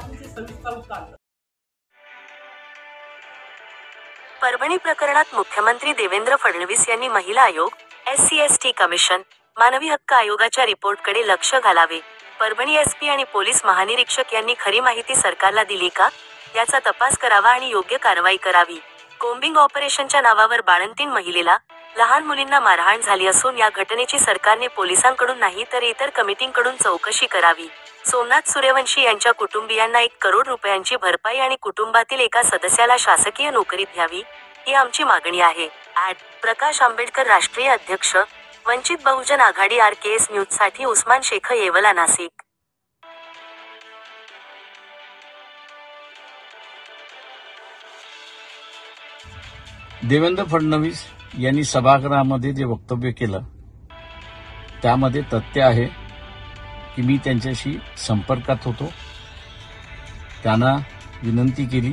बातमीचे सविस्तर वृत्तांत। परभणी प्रकरणात मुख्यमंत्री देवेंद्र फडणवीस यांनी महिला आयोग, SC/ST कमिशन, मानवी हक्क आयोगाच्या रिपोर्टकडे लक्ष घालावे। परभणी SP आणि पोलीस महानिरीक्षक यांनी खरी माहिती सरकारला दिली का, याचा तपास करावा आणि योग्य कारवाई करावी। कोम्बिंग ऑपरेशनच्या नावावर बाळंतीण महिलेला, लहान मुलींना मारहाण झाली असून या घटनेची सरकारने पोलिसांकडून नाही तर इतर कमिटींकडून चौकशी करावी। सोमनाथ सूर्यवंशी यांच्या कुटुंबियांना 1 करोड रुपयांची भरपाई आणि कुटुंबातील एका सदस्याला शासकीय नोकरीत घ्यावी, ही आमची मागणी आहे। प्रकाश आंबेडकर राष्ट्रीय अध्यक्ष, वंचित बहुजन आघाडी RKS न्यूजसाठी उस्मान शेख, येवला, नाशिक। देवेंद्र फडणवीस यांनी सभागृहामध्ये जे वक्तव्य केलं त्यामध्ये तथ्य आहे की मी त्यांच्याशी संपर्कात होतो। त्यांना विनंती केली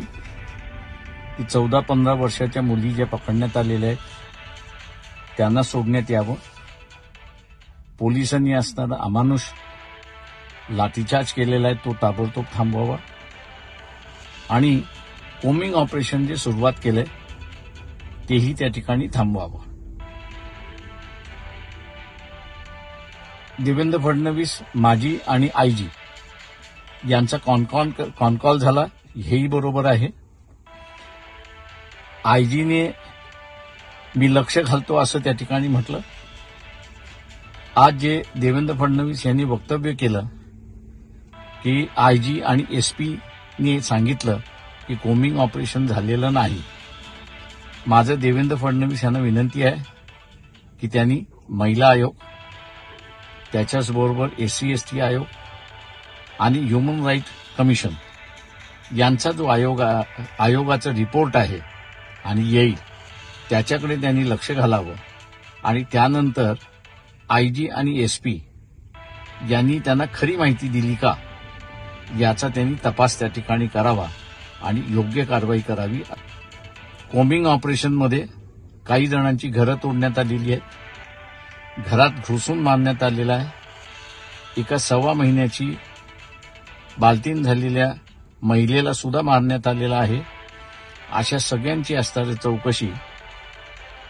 की 14-15 वर्षाच्या मुली ज्या पकडण्यात आलेल्या आहेत त्यांना सोडण्यात यावं। पोलिसांनी असणारा अमानुष लाठीचार्ज केलेला आहे तो ताबडतोब थांबवावा आणि कोम्बिंग ऑपरेशन जे सुरुवात केलंय तेही त्या ठिकाणी थांबवावं। देवेंद्र फडणवीस माजी आणि IG यांचा कॉनकॉल झाला, हेही बरोबर आहे। IG ने मी लक्ष घालतो असं त्या ठिकाणी म्हटलं। आज जे देवेंद्र फडणवीस यांनी वक्तव्य केलं की IG आणि SP ने सांगितलं की कोम्बिंग ऑपरेशन झालेलं नाही। माझं देवेंद्र फडणवीस यांना विनंती आहे की त्यांनी महिला आयोग, त्याच्याचबरोबर SC/ST आयोग आणि ह्युमन राईट कमिशन यांचा जो आयोगाचा रिपोर्ट आहे आणि येईल त्याच्याकडे त्यांनी लक्ष घालावं आणि त्यानंतर IG आणि SP यांनी त्यांना खरी माहिती दिली का याचा त्यांनी तपास त्या ठिकाणी करावा आणि योग्य कारवाई करावी। कोम्बिंग ऑपरेशनमध्ये काही जणांची घरं तोडण्यात आलेली आहेत, घरात घुसून मारण्यात आलेला आहे, एका 1.25 महिन्याची बालतीन झालेल्या महिलेला सुद्धा मारण्यात आलेला आहे। अशा सगळ्यांची असणारी चौकशी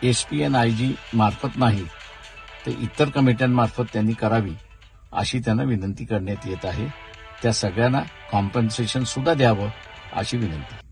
SP आणि IG मार्फत नाही तर इतर कमिट्यांमार्फत त्यांनी करावी अशी त्यांना विनंती करण्यात येत आहे। त्या सगळ्यांना कॉम्पन्सेशन सुद्धा द्यावं अशी विनंती।